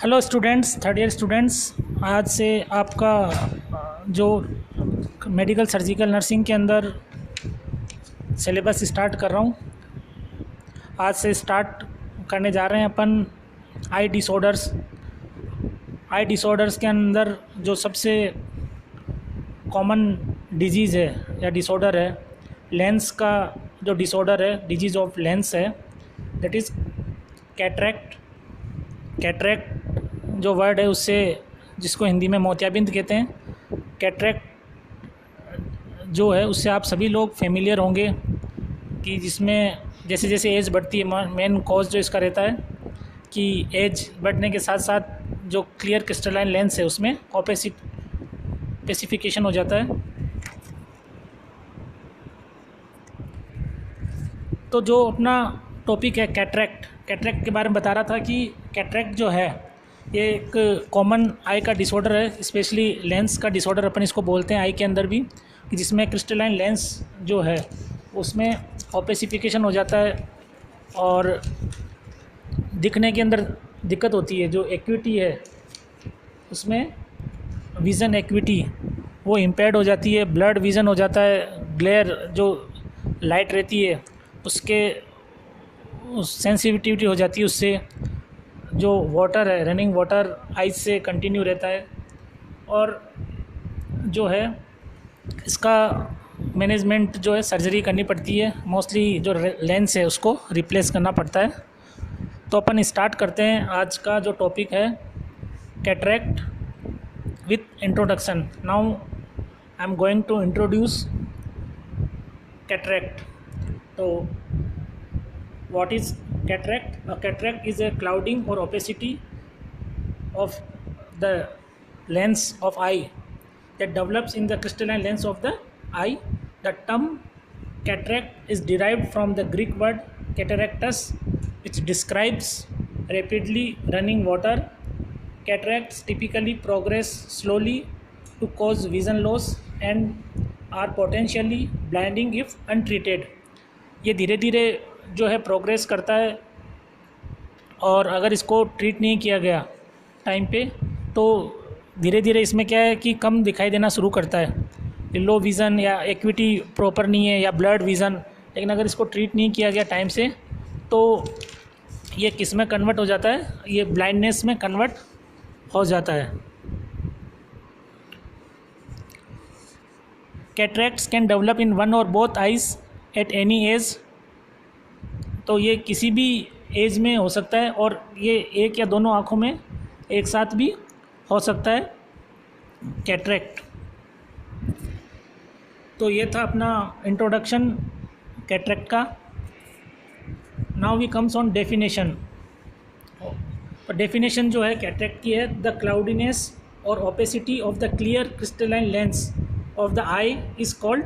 Hello students, third year students. आज से आपका जो मेडिकल सर्जिकल नर्सिंग के अंदर सिलेबस स्टार्ट कर रहा हूँ। आज से स्टार्ट करने जा रहे हैं अपन आई डिसऑर्डर्स। आई डिसऑर्डर्स के अंदर जो सबसे कॉमन डिजीज़ है या डिसऑर्डर है, लेंस का जो डिसऑर्डर है, डिजीज़ ऑफ लेंस है, दैट इज़ कैटरेक्ट। कैटरेक्ट जो वर्ड है उससे, जिसको हिंदी में मोतियाबिंद कहते हैं, कैटरेक्ट जो है उससे आप सभी लोग फेमिलियर होंगे कि जिसमें जैसे जैसे एज बढ़ती है, मेन कॉज जो इसका रहता है कि एज बढ़ने के साथ साथ जो क्लियर क्रिस्टलाइन लेंस है उसमें ओपेसिफिकेशन हो जाता है। तो जो अपना टॉपिक है कैटरेक्ट के बारे में बता रहा था कि कैटरेक्ट जो है ये एक कॉमन आई का डिसऑर्डर है, स्पेशली लेंस का डिसऑर्डर अपन इसको बोलते हैं आई के अंदर भी, कि जिसमें क्रिस्टलाइन लेंस जो है उसमें ओपेसिफिकेशन हो जाता है और दिखने के अंदर दिक्कत होती है। जो एक्विटी है उसमें विज़न एक्विटी वो इम्पेयर्ड हो जाती है, ब्लड विज़न हो जाता है, ग्लेयर जो लाइट रहती है उसके सेंसिटिविटी हो जाती है, उससे जो वाटर है, रनिंग वाटर आइज से कंटिन्यू रहता है। और जो है इसका मैनेजमेंट जो है सर्जरी करनी पड़ती है, मोस्टली जो लेंस है उसको रिप्लेस करना पड़ता है। तो अपन स्टार्ट करते हैं। आज का जो टॉपिक है cataract with introduction. Now I am going to introduce cataract. तो what is cataract? A cataract is a clouding or opacity of the lens of eye that develops in the crystalline lens of the eye. The term cataract is derived from the Greek word cataractus, which describes rapidly running water. Cataracts typically progress slowly to cause vision loss and are potentially blinding if untreated. ये धीरे धीरे जो है progress करता है और अगर इसको ट्रीट नहीं किया गया टाइम पे तो धीरे धीरे इसमें क्या है कि कम दिखाई देना शुरू करता है, लो विज़न या एक्विटी प्रॉपर नहीं है या ब्लड विज़न। लेकिन अगर इसको ट्रीट नहीं किया गया टाइम से तो ये किस में कन्वर्ट हो जाता है, ये ब्लाइंडनेस में कन्वर्ट हो जाता है। कैटरेक्ट्स कैन डेवलप इन वन और both eyes at any as. तो ये किसी भी एज में हो सकता है और ये एक या दोनों आँखों में एक साथ भी हो सकता है कैटरेक्ट। तो ये था अपना इंट्रोडक्शन कैटरेक्ट का। Now we comes on definition. तो डेफिनेशन जो है कैटरेक्ट की है, द क्लाउडीनेस और opacity of the clear crystalline lens of the eye is called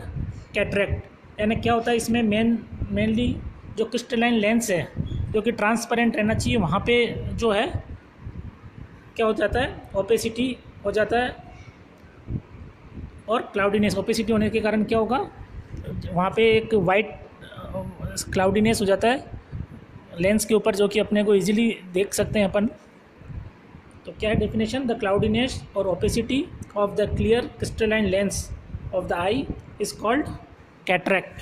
cataract. यानी क्या होता है इसमें मेनली जो क्रिस्टलाइन लेंस है जो कि ट्रांसपेरेंट रहना चाहिए, वहाँ पे जो है क्या हो जाता है, ओपेसिटी हो जाता है। और क्लाउडीनेस, ओपेसिटी होने के कारण क्या होगा, वहाँ पे एक वाइट क्लाउडीनेस हो जाता है लेंस के ऊपर, जो कि अपने को इजीली देख सकते हैं अपन। तो क्या है डेफिनेशन, द क्लाउडीनेस और opacity of the clear crystalline lens of the eye is called cataract.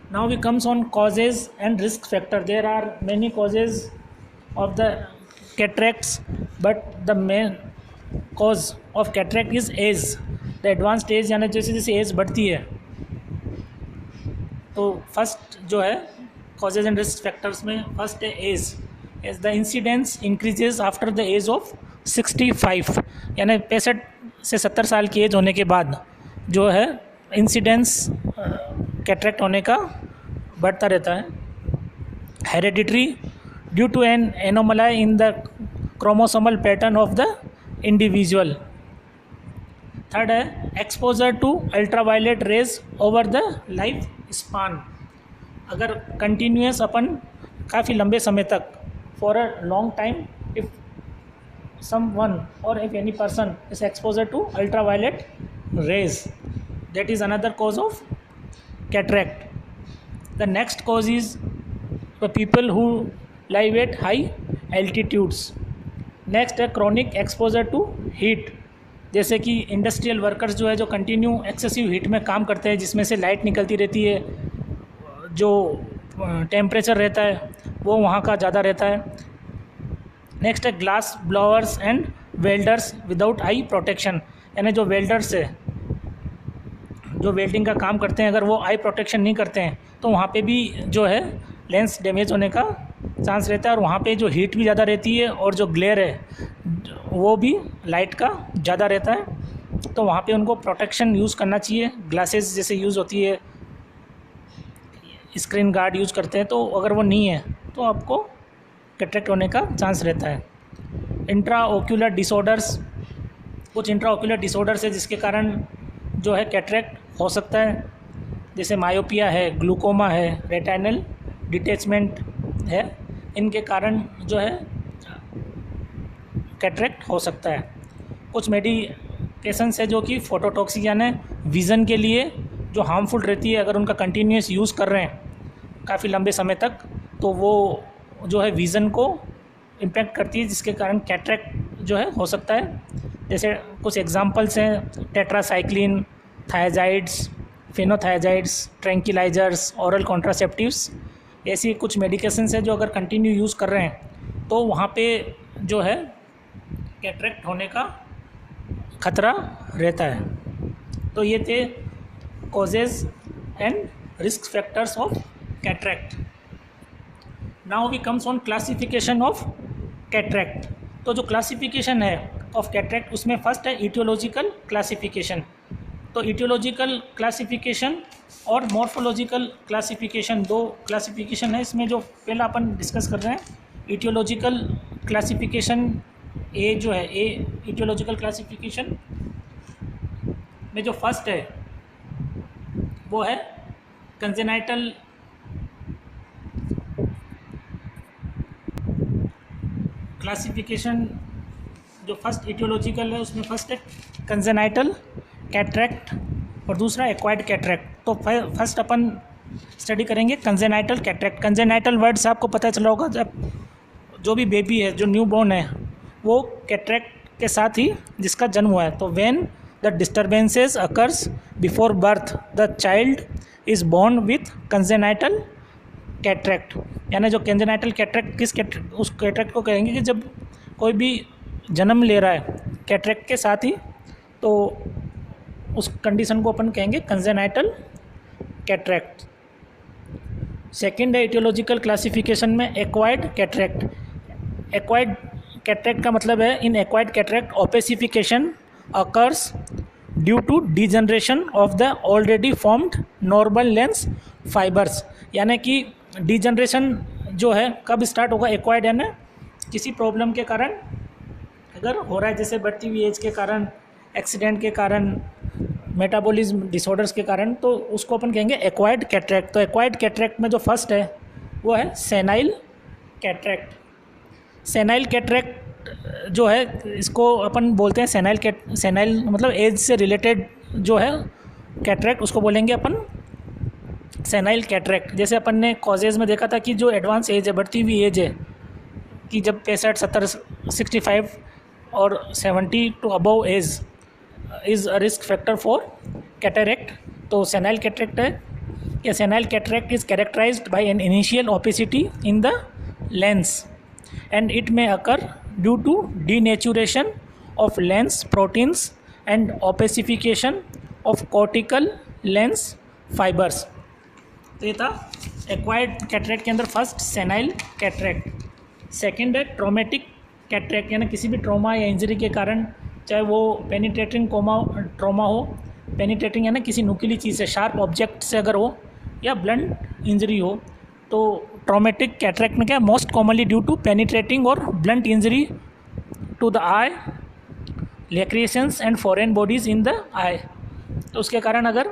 Now we comes on causes and risk factor. There are many causes of the cataracts, but the main cause of cataract is age. The advanced age यानी जैसे जैसे as बढ़ती है तो first जो है causes and risk factors में first है age. Age the incidence increases after the age of 65, यानी 65 से 70 साल की एज होने के बाद जो है इंसिडेंस कैटरेक्ट होने का बढ़ता रहता है। Hereditary, due to an anomaly in the chromosomal pattern of the individual. Third है exposure to ultraviolet rays over the life span. अगर कंटिन्यूस अपन काफ़ी लंबे समय तक for a long time, if someone or if any person is exposed to ultraviolet rays, that is another cause of cataract. The next cause is the people who live at high altitudes. Next है chronic exposure to heat, जैसे कि industrial workers जो है जो continue excessive heat में काम करते हैं, जिसमें से लाइट निकलती रहती है, जो टेम्परेचर रहता है वो वहाँ का ज़्यादा रहता है। नेक्स्ट है glass blowers and welders without I protection, यानी जो वेल्डर्स है जो वेल्डिंग का काम करते हैं, अगर वो आई प्रोटेक्शन नहीं करते हैं तो वहाँ पे भी जो है लेंस डैमेज होने का चांस रहता है, और वहाँ पे जो हीट भी ज़्यादा रहती है और जो ग्लेयर है वो भी लाइट का ज़्यादा रहता है, तो वहाँ पे उनको प्रोटेक्शन यूज़ करना चाहिए। ग्लासेस जैसे यूज़ होती है, स्क्रीन गार्ड यूज़ करते हैं, तो अगर वो नहीं है तो आपको कैटरेक्ट होने का चांस रहता है। इंट्रा ओक्यूलर डिसऑर्डर्स, कुछ इंट्रा ओक्यूलर डिसऑर्डर्स है जिसके कारण जो है कैटरेक्ट हो सकता है, जैसे मायोपिया है, ग्लूकोमा है, रेटिनल डिटैचमेंट है, इनके कारण जो है कैटरेक्ट हो सकता है। कुछ मेडिकेशंस है जो कि फोटोटॉक्सिक यानी विज़न के लिए जो हार्मफुल रहती है, अगर उनका कंटिन्यूस यूज़ कर रहे हैं काफ़ी लंबे समय तक तो वो जो है विज़न को इम्पैक्ट करती है, जिसके कारण कैटरेक्ट जो है हो सकता है। जैसे कुछ एग्जांपल्स हैं टेट्रासाइक्लिन, थायजाइड्स, फेनोथायजाइड्स, ट्रैंक्विलाइजर्स, ओरल कॉन्ट्रासेप्टिव्स, ऐसी कुछ मेडिकेशंस है जो अगर कंटिन्यू यूज़ कर रहे हैं तो वहाँ पे जो है कैटरेक्ट होने का खतरा रहता है। तो ये थे causes and risk factors of cataract. Now we comes on classification of cataract. तो जो क्लासिफिकेशन है ऑफ कैटरेक्ट उसमें फर्स्ट है इटियोलॉजिकल क्लासिफिकेशन। तो इटियोलॉजिकल क्लासिफिकेशन और मॉर्फोलॉजिकल क्लासिफिकेशन, दो क्लासिफिकेशन है इसमें। जो पहला अपन डिस्कस कर रहे हैं इटियोलॉजिकल क्लासिफिकेशन ए जो है, ए इटियोलॉजिकल क्लासिफिकेशन में जो फर्स्ट है वो है कंजेनाइटल क्लासिफिकेशन। जो फर्स्ट इटियोलॉजिकल है उसमें फर्स्ट है कंजेनाइटल कैटरेक्ट और दूसरा एक्वायर्ड कैटरेक्ट। तो फर्स्ट अपन स्टडी करेंगे कंजेनाइटल कैटरेक्ट। कंजेनाइटल वर्ड से आपको पता चला होगा, जब जो भी बेबी है, जो न्यू बॉर्न है, वो कैटरेक्ट के साथ ही जिसका जन्म हुआ है। तो when the disturbances occurs before birth the child is born with congenital cataract. यानी जो कंजेनाइटल कैटरेक्ट उस कैटरेक्ट को कहेंगे कि जब कोई भी जन्म ले रहा है कैटरेक्ट के साथ ही, तो उस कंडीशन को अपन कहेंगे कंजेनाइटल कैटरेक्ट। सेकेंड है इटियोलॉजिकल क्लासिफिकेशन में एक्वायर्ड कैटरेक्ट। एक्वायर्ड कैटरेक्ट का मतलब है in acquired cataract opacification occurs due to degeneration of the already formed normal lens fibres. यानी कि डिजनरेशन जो है कब स्टार्ट होगा, एक्वायर्ड यानी किसी प्रॉब्लम के कारण अगर हो रहा है, जैसे बढ़ती हुई एज के कारण, एक्सीडेंट के कारण, मेटाबॉलिज्म डिसऑर्डर्स के कारण, तो उसको अपन कहेंगे एक्वायर्ड कैटरेक्ट। तो एक्वायर्ड कैटरेक्ट में जो फर्स्ट है वो है सेनाइल कैटरेक्ट। सेनाइल कैटरेक्ट जो है इसको अपन बोलते हैं सेनाइल मतलब एज से रिलेटेड जो है कैटरेक्ट, उसको बोलेंगे अपन सेनाइल कैटरेक्ट। जैसे अपन ने कॉजेज़ में देखा था कि जो एडवांस एज है, बढ़ती हुई एज है, कि जब 65, 70, 65 और 70 to above age is a risk factor for cataract. तो सेनाइल कैटरेक्ट है कि senile cataract is characterized by an initial opacity in the lens and it may occur due to denaturation of lens proteins and opacification of cortical lens fibers। तो ये था acquired cataract के अंदर first senile cataract. Second है traumatic cataract, यानी किसी भी trauma या इंजरी के कारण, चाहे वो पेनिट्रेटिंग ट्रॉमा हो, पेनिट्रेटिंग यानी किसी नुकीली चीज़ से, शार्प ऑब्जेक्ट से अगर हो, या ब्लंट इंजरी हो, तो ट्रॉमेटिक कैटरेक्ट में क्या most commonly due to penetrating और blunt injury to the eye, lacerations and foreign bodies in the eye. तो उसके कारण अगर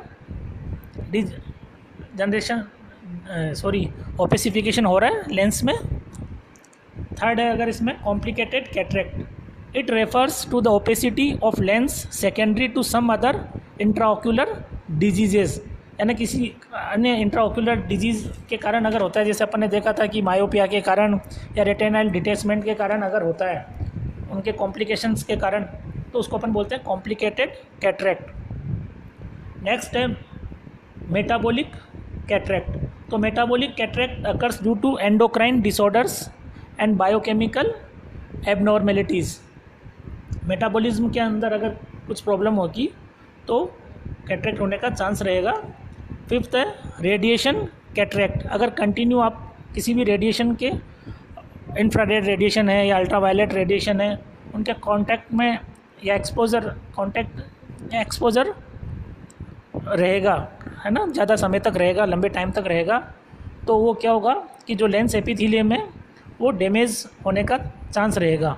ओपेसिफिकेशन हो रहा है लेंस में। थर्ड है अगर इसमें complicated cataract, it refers to the opacity of lens secondary to some other intraocular diseases. यानी किसी अन्य इंट्राओक्यूलर डिजीज़ के कारण अगर होता है, जैसे अपन ने देखा था कि मायोपिया के कारण या रेटिनल डिटैचमेंट के कारण अगर होता है, उनके कॉम्प्लिकेशंस के कारण, तो उसको अपन बोलते हैं कॉम्प्लिकेटेड कैटरेक्ट। नेक्स्ट है मेटाबॉलिक कैटरेक्ट। तो metabolic cataract occurs due to endocrine disorders and biochemical abnormalities. Metabolism के अंदर अगर कुछ प्रॉब्लम होगी तो कैटरेक्ट होने का चांस रहेगा। फिफ्थ है रेडिएशन कैटरेक्ट। अगर कंटिन्यू आप किसी भी रेडिएशन के, इंफ्रारेड रेडिएशन है या अल्ट्रावायलेट रेडिएशन है, उनके कांटेक्ट में या एक्सपोजर रहेगा, है ना, ज़्यादा समय तक रहेगा, लंबे टाइम तक रहेगा, तो वो क्या होगा कि जो लेंस एपिथेलियम है वो डैमेज होने का चांस रहेगा।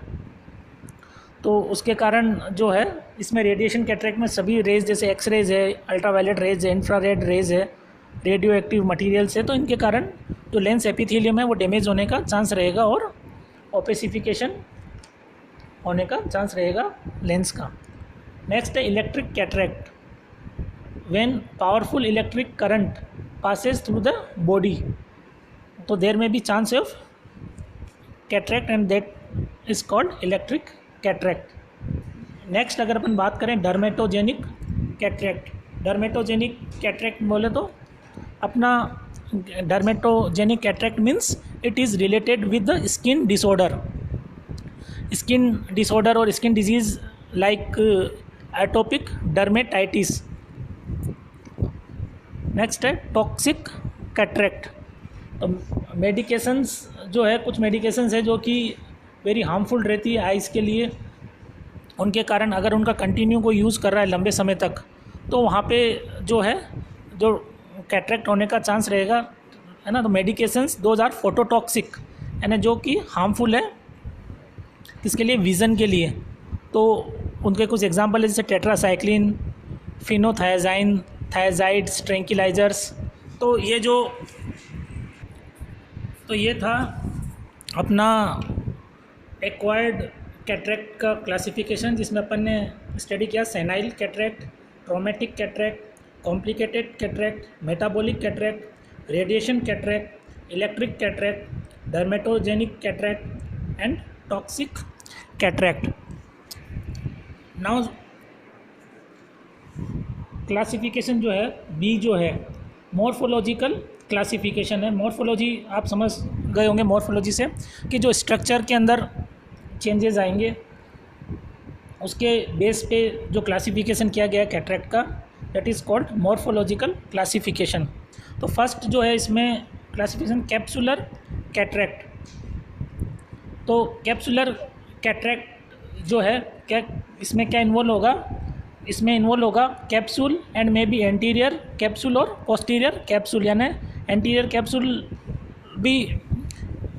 तो उसके कारण जो है इसमें रेडिएशन कैटरेक्ट में सभी रेज, जैसे एक्स रेज है, अल्ट्रावायलेट रेज है, इंफ्रारेड रेज है, रेडियो एक्टिव मटीरियल्स है, तो इनके कारण जो लेंस एपिथेलियम है वो डैमेज होने का चांस रहेगा और ओपेसिफिकेशन होने का चांस रहेगा लेंस का। नेक्स्ट है electric cataract. When powerful electric current passes through the body, तो देयर में भी chance of cataract and that is called electric cataract. Next अगर अपन बात करें डर्मेटोजेनिक कैटरेक्ट। डर्मेटोजेनिक कैटरेक्ट बोले तो अपना dermatogenic cataract means it is related with the skin disorder. Skin disorder और skin disease like atopic dermatitis. Next है toxic cataract. तो मेडिकेशंस जो है, कुछ मेडिकेशंस है जो कि वेरी हार्मफुल रहती है आइज़ के लिए, उनके कारण अगर उनका कंटिन्यू कोई यूज़ कर रहा है लंबे समय तक, तो वहाँ पे जो है जो कैटरेक्ट होने का चांस रहेगा, है ना। तो मेडिकेशंस दोज आर फोटोटॉक्सिक, यानी जो कि हार्मफुल है किसके लिए, विज़न के लिए। तो उनके कुछ एग्जांपल है जैसे टेट्रासाइक्लिन, फिनोथायाजाइन, थायाजाइड्स, ट्रैंक्विलाइजर्स। तो ये था अपना एक्वायर्ड कैटरेक्ट का क्लासिफिकेशन, जिसमें अपन ने स्टडी किया senile cataract, traumatic cataract, complicated cataract, metabolic cataract, radiation cataract, electric cataract, dermatogenic cataract and toxic cataract. Now classification जो है बी जो है मॉर्फोलॉजिकल क्लासिफिकेशन है। मॉर्फोलॉजी आप समझ गए होंगे मॉर्फोलॉजी से कि जो स्ट्रक्चर के अंदर चेंजेस आएंगे उसके बेस पे जो क्लासिफिकेशन किया गया है कैटरेक्ट का, that is called morphological classification. तो फर्स्ट जो है इसमें क्लासिफिकेशन कैप्सुलर कैटरेक्ट। तो कैप्सुलर कैटरेक्ट जो है क्या, इसमें क्या इन्वॉल्व होगा, इसमें इन्वॉल्व होगा capsule and may be anterior capsule और पोस्टीरियर कैप्सूल, यानी एंटीरियर कैप्सूल भी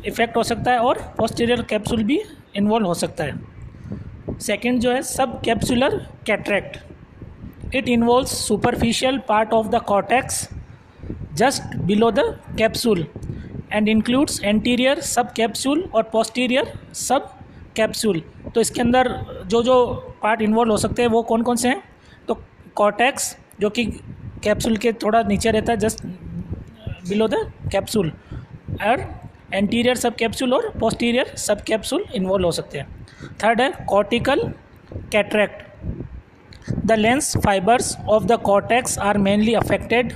इफ़ेक्ट हो सकता है और पोस्टीरियर कैप्सूल भी इन्वॉल्व हो सकता है। सेकंड जो है सब capsular cataract. It involves superficial part of the cortex just below the capsule and includes anterior sub capsule और पोस्टीरियर सब कैप्सूल। तो इसके अंदर जो जो पार्ट इन्वॉल्व हो सकते हैं वो कौन कौन से हैं, तो कॉर्टेक्स जो कि कैप्सूल के थोड़ा नीचे रहता है, जस्ट बिलो द कैप्सूल, और एंटीरियर सब कैप्सूल और पोस्टीरियर सब कैप्सूल इन्वॉल्व हो सकते हैं। थर्ड है cortical cataract. The lens fibres of the cortex are mainly affected.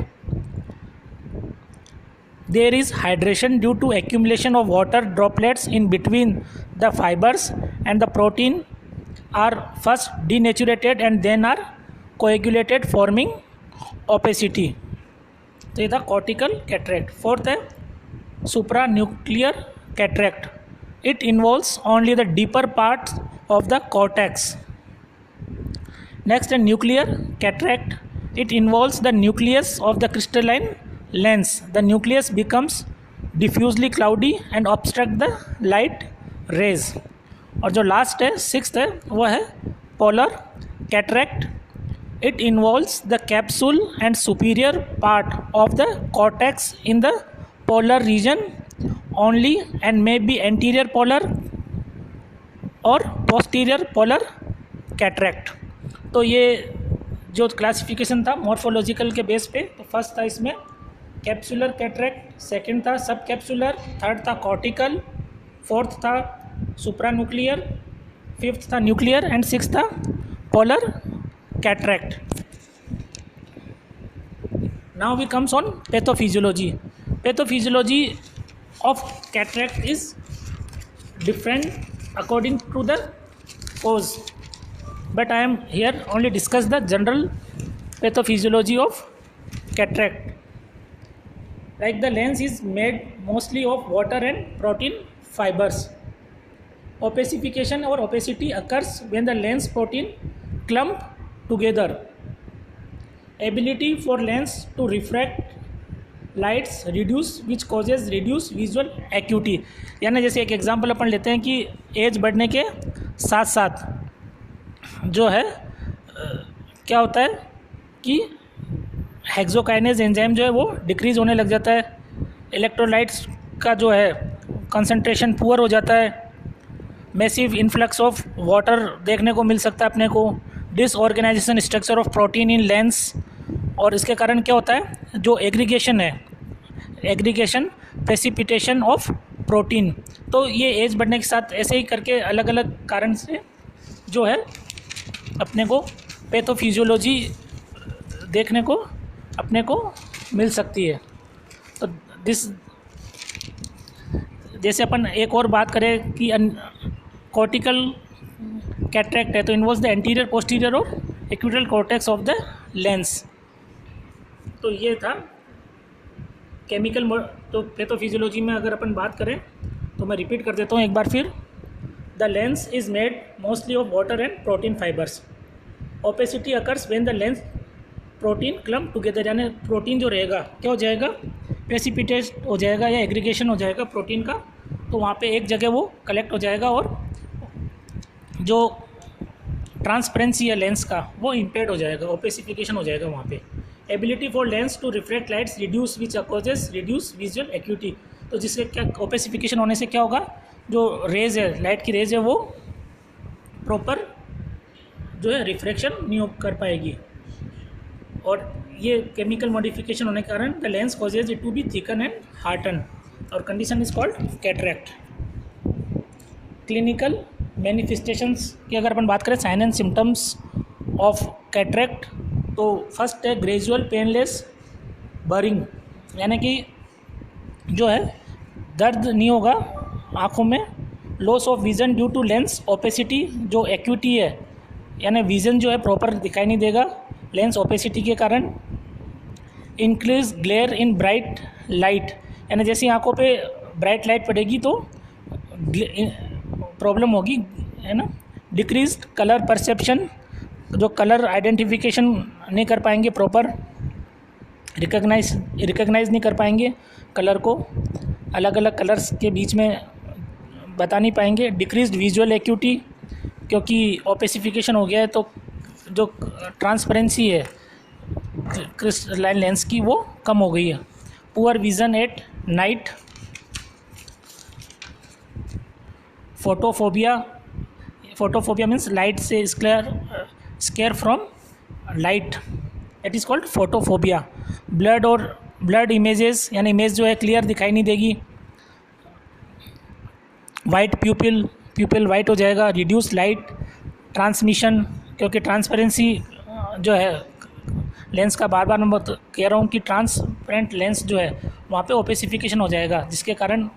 There is hydration due to accumulation of water droplets in between the fibers, and the protein are first denaturated and then are coagulated forming opacity. तो ये था cortical cataract. Fourth है supranuclear cataract. It involves only the deeper parts of the cortex. Next है nuclear cataract. It involves the nucleus of the crystalline lens. The nucleus becomes diffusely cloudy and obstruct the light rays. और जो last है sixth है वो है polar cataract. It involves the capsule and superior part of the cortex in the polar region only and may be anterior polar or posterior polar cataract. तो ये जो classification था मॉर्फोलॉजिकल के बेस पे, तो फर्स्ट था इसमें कैप्सुलर कैटरेक्ट, सेकंड था सब कैप्सुलर, थर्ड था कॉर्टिकल, फोर्थ था सुप्रान्यूक्लियर, फिफ्थ था न्यूक्लियर एंड सिक्स था polar cataract. Now we comes on pathophysiology. Pathophysiology of cataract is different according to the cause, but I am here only discuss the general pathophysiology of cataract. Like the lens is made mostly of water and protein fibers. Opacification or opacity occurs when the lens protein clump together. Ability for lens to refract lights reduce which causes reduce visual acuity. यानी जैसे एक example अपन लेते हैं कि as बढ़ने के साथ साथ जो है क्या होता है कि हेक्सोकाइनेज एंजाइम जो है वो डिक्रीज होने लग जाता है, इलेक्ट्रोलाइट्स का जो है कंसंट्रेशन पुअर हो जाता है, मैसिव इन्फ्लक्स ऑफ वाटर देखने को मिल सकता है अपने को, disorganisation structure of protein in lens, और इसके कारण क्या होता है जो एग्रीगेशन है, एग्रीगेशन प्रेसिपिटेशन ऑफ प्रोटीन. तो ये एज बढ़ने के साथ ऐसे ही करके अलग अलग कारण से जो है अपने को पैथोफिजियोलॉजी देखने को अपने को मिल सकती है. तो दिस जैसे अपन एक और बात करें कि कॉर्टिकल कैटरेक्ट है तो इन्वॉल्व्स द एंटीरियर पोस्टीरियर और acquittal cortex of the lens. तो ये था केमिकल. तो पैथोफिजियोलॉजी में अगर अपन बात करें तो मैं रिपीट कर देता हूँ एक बार फिर. The lens is made mostly of water and protein fibres. Opacity occurs when the lens protein clump together, यानी प्रोटीन जो रहेगा क्या हो जाएगा, प्रेसिपिटेट हो जाएगा या एग्रीगेशन हो जाएगा प्रोटीन का, तो वहाँ पे एक जगह वो कलेक्ट हो जाएगा और जो ट्रांसपेरेंसी है लेंस का वो इम्पेयर्ड हो जाएगा, ओपेसिफिकेशन हो जाएगा वहाँ पे. Ability for lens to reflect lights reduce which causes reduce visual acuity. तो जिससे क्या ओपेसिफिकेशन होने से क्या होगा, जो रेज है लाइट की रेज है वो प्रॉपर जो है रिफ्रैक्शन नहीं कर पाएगी, और ये केमिकल मॉडिफिकेशन होने के कारण the lens causes it to be thicken and harden, और condition is called cataract. Clinical manifestations की अगर अपन बात करें, sign and symptoms of cataract, तो फर्स्ट है ग्रेजुअल पेनलेस बरिंग, यानी कि जो है दर्द नहीं होगा आँखों में. Loss of vision due to lens opacity, जो एक्यूटी है यानी विज़न जो है प्रॉपर दिखाई नहीं देगा लेंस ओपेसिटी के कारण. इंक्रीज ग्लेयर इन ब्राइट लाइट, यानी जैसे आँखों पे ब्राइट लाइट पड़ेगी तो प्रॉब्लम होगी, है ना. डिक्रीज कलर परसेप्शन, जो कलर आइडेंटिफिकेशन नहीं कर पाएंगे प्रॉपर, रिकग्नाइज नहीं कर पाएंगे कलर को, अलग अलग कलर्स के बीच में बता नहीं पाएंगे. डिक्रीज्ड विजुअल एक्यूटी, क्योंकि ओपेसिफिकेशन हो गया है तो जो ट्रांसपेरेंसी है क्रिस्टलाइन लेंस की वो कम हो गई है. Poor vision at night. Photophobia means light से scare from light, it is called photophobia. Blurred images, यानी इमेज जो है क्लियर दिखाई नहीं देगी. वाइट प्यूपिल वाइट हो जाएगा. रिड्यूस लाइट ट्रांसमिशन, क्योंकि ट्रांसपेरेंसी जो है लेंस का बार मैं कह रहा हूँ कि ट्रांसपेरेंट लेंस जो है वहाँ पे ओपेसिफिकेशन हो जाएगा, जिसके कारण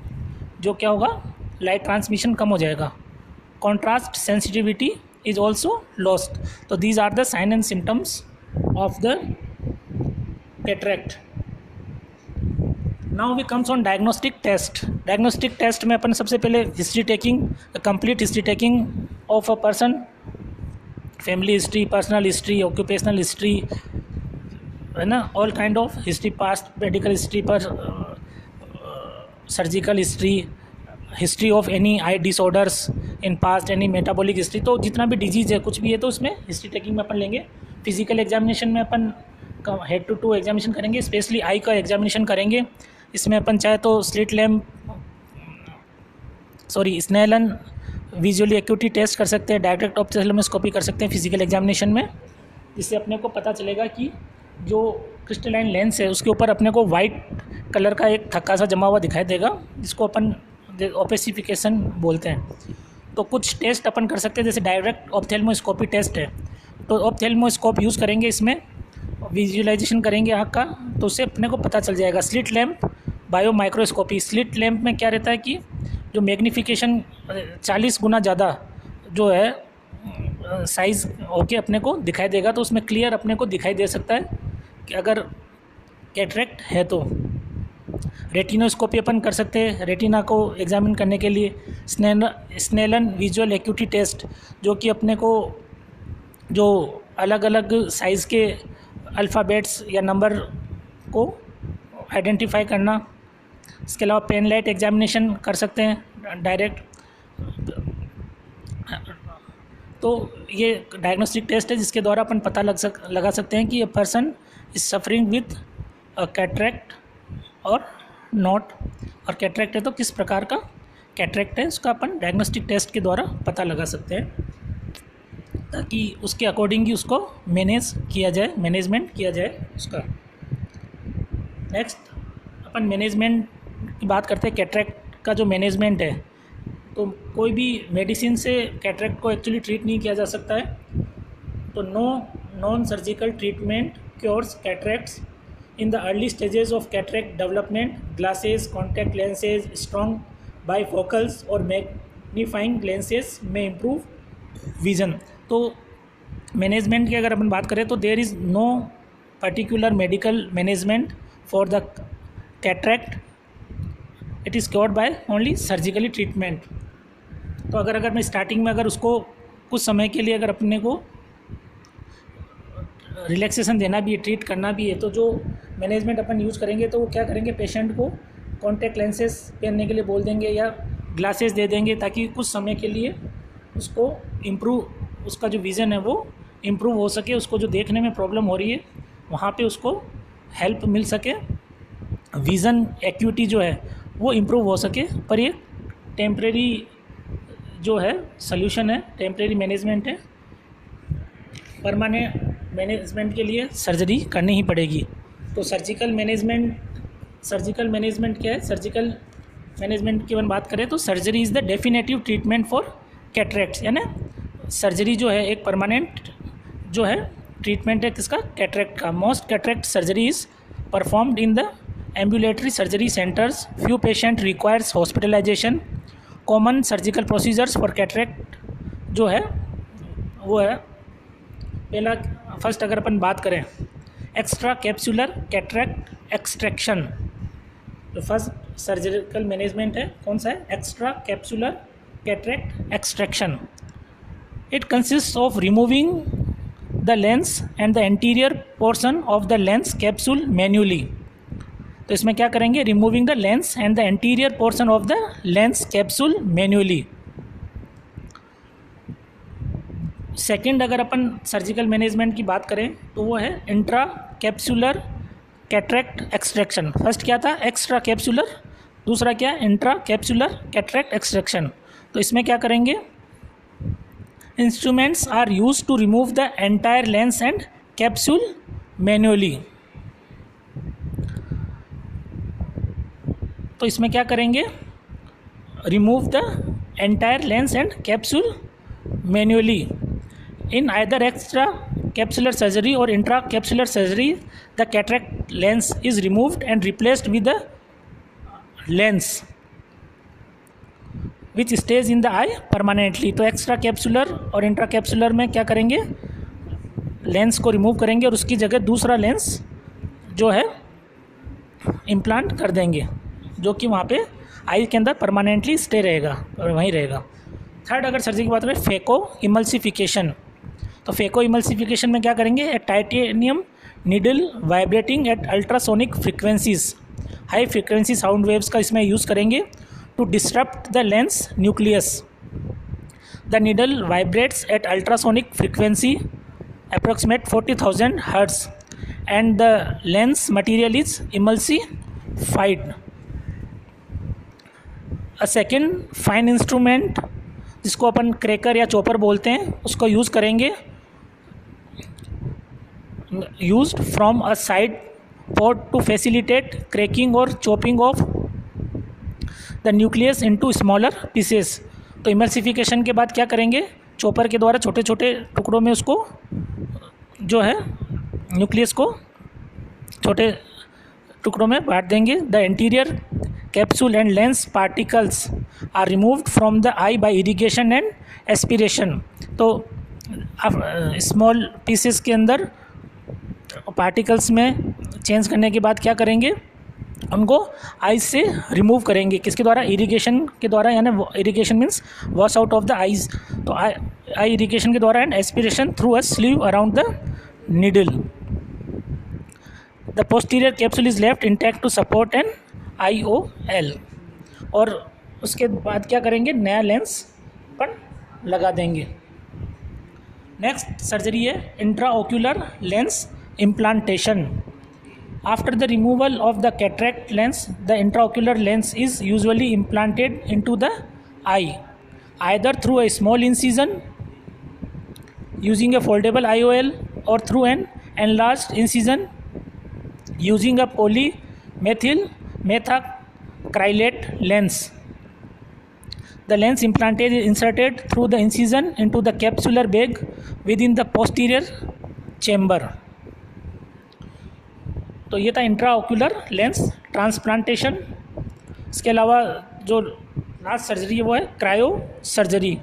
जो क्या होगा लाइट ट्रांसमिशन कम हो जाएगा. Contrast sensitivity is also lost. तो these are the sign and symptoms of the cataract. Now we comes on diagnostic test. Diagnostic test में अपन सबसे पहले history taking, complete history taking of a person, family history, personal history, occupational history, है ना, all kind of history, past medical history पर surgical history, history of any eye disorders in past, any metabolic history. तो जितना भी disease है कुछ भी है तो उसमें हिस्ट्री टेकिंग में अपन लेंगे. फिजिकल एग्जामिनेशन में अपन हेड टू एग्जामिनेशन करेंगे, स्पेशली आई का एग्जामिनेशन करेंगे. इसमें अपन चाहे तो स्नेलन विजुअली एक्यूटी टेस्ट कर सकते हैं, डायरेक्ट ऑप्थेल्मोस्कोपी कर सकते हैं फिजिकल एग्जामिनेशन में. जिससे अपने को पता चलेगा कि जो क्रिस्टलाइन लेंस है उसके ऊपर अपने को वाइट कलर का एक थक्का सा जमा हुआ दिखाई देगा, जिसको अपन ओपेसिफिकेशन बोलते हैं। तो कुछ टेस्ट अपन कर सकते हैं, जैसे डायरेक्ट ऑप्थेल्मोस्कोपी टेस्ट है। तो ऑप्थेल्मोस्कोप यूज़ करेंगे, इसमें विजुअलाइजेशन करेंगे आँख का, तो उससे अपने को पता चल जाएगा। Slit lamp bio microscopy, slit lamp में क्या रहता है कि जो मैग्नीफिकेशन 40 गुना ज़्यादा जो है साइज़ होके अपने को दिखाई देगा, तो उसमें क्लियर अपने को दिखाई दे सकता है कि अगर कैटरेक्ट है तो। रेटिनोस्कोपी अपन कर सकते हैं रेटिना को एग्जामिन करने के लिए। स्नेलन विजुअल एक्यूटी टेस्ट, जो कि अपने को जो अलग अलग साइज़ के अल्फ़ाबेट्स या नंबर को आइडेंटिफाई करना। इसके अलावा पेन लाइट एग्जामिनेशन कर सकते हैं डायरेक्ट। तो ये डायग्नोस्टिक टेस्ट है जिसके द्वारा अपन पता लगा सकते हैं कि ये person is suffering with cataract और नॉट, और कैटरेक्ट है तो किस प्रकार का कैटरेक्ट है, उसका अपन डायग्नोस्टिक टेस्ट के द्वारा पता लगा सकते हैं, ताकि उसके अकॉर्डिंग ही उसको मैनेजमेंट किया जाए उसका। नेक्स्ट अपन मैनेजमेंट की बात करते हैं। कैटरेक्ट का जो मैनेजमेंट है, तो कोई भी मेडिसिन से कैटरेक्ट को एक्चुअली ट्रीट नहीं किया जा सकता है। तो non surgical treatment cures cataracts in the early stages of cataract development. Glasses, contact lenses, strong bifocals और magnifying lenses may improve vision. तो मैनेजमेंट की अगर अपन बात करें तो there is no particular medical management for the cataract, it is cured by only surgically treatment. तो अगर मैं स्टार्टिंग में अगर उसको कुछ समय के लिए अगर अपने को रिलैक्सेशन देना भी है, ट्रीट करना भी है, तो जो मैनेजमेंट अपन यूज़ करेंगे तो वो क्या करेंगे, पेशेंट को कॉन्टैक्ट लेंसेज पहनने के लिए बोल देंगे या ग्लासेस दे देंगे, ताकि कुछ समय के लिए उसको उसका जो विज़न है वो इम्प्रूव हो सके, उसको जो देखने में प्रॉब्लम हो रही है वहाँ पे उसको हेल्प मिल सके, विज़न एक्यूटी जो है वो इम्प्रूव हो सके। पर ये टेम्परेरी जो है सॉल्यूशन है, टेम्परेरी मैनेजमेंट है। परमानेंट मैनेजमेंट के लिए सर्जरी करनी ही पड़ेगी। तो सर्जिकल मैनेजमेंट क्या है? सर्जिकल मैनेजमेंट की अपन बात करें तो surgery is the definitive treatment for cataracts, यानी सर्जरी जो है एक परमानेंट जो है ट्रीटमेंट है किसका, कैटरेक्ट का। Most cataract surgery is performed in the ambulatory surgery centres, few patient requires hospitalisation. Common surgical procedures for cataract जो है वो है, पहला फर्स्ट अगर अपन बात करें एक्स्ट्रा कैप्सुलर कैटरेक्ट एक्सट्रैक्शन, तो फर्स्ट सर्जिकल मैनेजमेंट है कौन सा है, extra capsular cataract extraction. It consist of removing the lens and the anterior portion of the lens capsule manually. तो इसमें क्या करेंगे, removing the lens and the anterior portion of the lens capsule manually. Second अगर अपन surgical management की बात करें तो वो है intra capsular cataract extraction. First क्या था, एक्स्ट्रा कैप्सुलर, दूसरा क्या है, इंट्रा कैप्सुलर कैटरेक्ट एक्सट्रैक्शन। तो इसमें क्या करेंगे, instruments are used to remove the entire lens and capsule manually. तो इसमें क्या करेंगे, remove the entire lens and capsule manually. In either extra capsular surgery or intracapsular surgery, the cataract lens is removed and replaced with the lens which stays in the eye permanently। तो extra capsular और intracapsular में क्या करेंगे, lens को remove करेंगे और उसकी जगह दूसरा लेंस जो है इम्प्लांट कर देंगे, जो कि वहाँ पे आई के अंदर परमानेंटली स्टे रहेगा और वहीं रहेगा। थर्ड अगर सर्जरी की बात करें, फेको इमल्सिफिकेशन। तो फेको इमल्सिफिकेशन में क्या करेंगे, a titanium needle vibrating at ultrasonic frequencies, high frequency sound waves का इसमें यूज़ करेंगे to disturb the lens nucleus. The needle vibrates at ultrasonic frequency approximate 40,000 hertz and the lens material is emulsified. A second fine instrument जिसको अपन cracker या chopper बोलते हैं, उसको use करेंगे used from a side for to facilitate cracking or chopping of the nucleus into smaller pieces. तो emulsification के बाद क्या करेंगे, चॉपर के द्वारा छोटे छोटे टुकड़ों में उसको जो है न्यूक्लियस को छोटे टुकड़ों में बांट देंगे. The interior capsule and lens particles are removed from the eye by irrigation and aspiration. तो स्मॉल पीसेस के अंदर पार्टिकल्स में चेंज करने के बाद क्या करेंगे, उनको आइज से रिमूव करेंगे. किसके द्वारा, इरिगेशन के द्वारा, यानी irrigation means wash out of the eyes. तो आई इरिगेशन के द्वारा and aspiration through a sleeve around the needle. The posterior capsule is left intact to support an IOL. और उसके बाद क्या करेंगे, नया लेंस पर लगा देंगे. नेक्स्ट सर्जरी है intraocular lens implantation. After the removal of the cataract lens, the intraocular lens is usually implanted into the eye, either through a small incision using a foldable IOL or through an enlarged incision using a polymethyl methacrylate lens. The lens implanted is inserted through the incision into the capsular bag within the posterior chamber. तो ये था intraocular lens transplantation. इसके अलावा जो last surgery है वो है cryo surgery.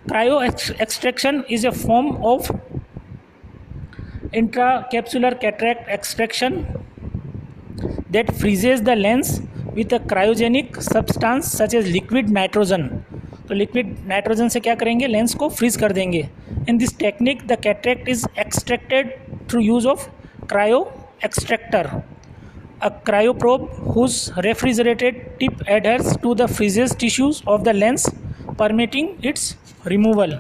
Cryo extraction is a form of intracapsular cataract extraction that freezes the lens with a cryogenic substance such as liquid nitrogen. तो लिक्विड नाइट्रोजन से क्या करेंगे, लेंस को फ्रीज कर देंगे. In this technique the cataract is extracted through use of cryo extractor, a cryoprobe whose refrigerated tip adheres to the freezes tissues of the lens permitting its removal.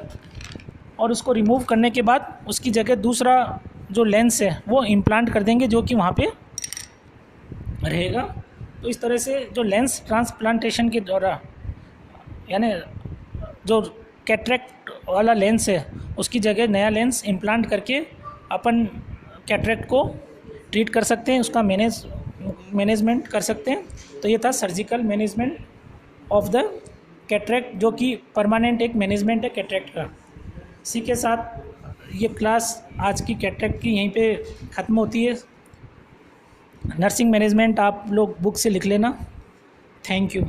और उसको remove करने के बाद उसकी जगह दूसरा जो लेंस है वो इम्प्लांट कर देंगे जो कि वहाँ पे रहेगा. तो इस तरह से जो लेंस ट्रांसप्लांटेशन के द्वारा, यानी जो कैटरैक्ट वाला लेंस है उसकी जगह नया लेंस इम्प्लांट करके अपन कैटरैक्ट को ट्रीट कर सकते हैं, उसका मैनेजमेंट कर सकते हैं. तो ये था surgical management of the cataract, जो कि परमानेंट एक मैनेजमेंट है कैटरैक्ट का. इसी के साथ ये क्लास आज की कैटरैक्ट की यहीं पे ख़त्म होती है. नर्सिंग मैनेजमेंट आप लोग बुक से लिख लेना. Thank you.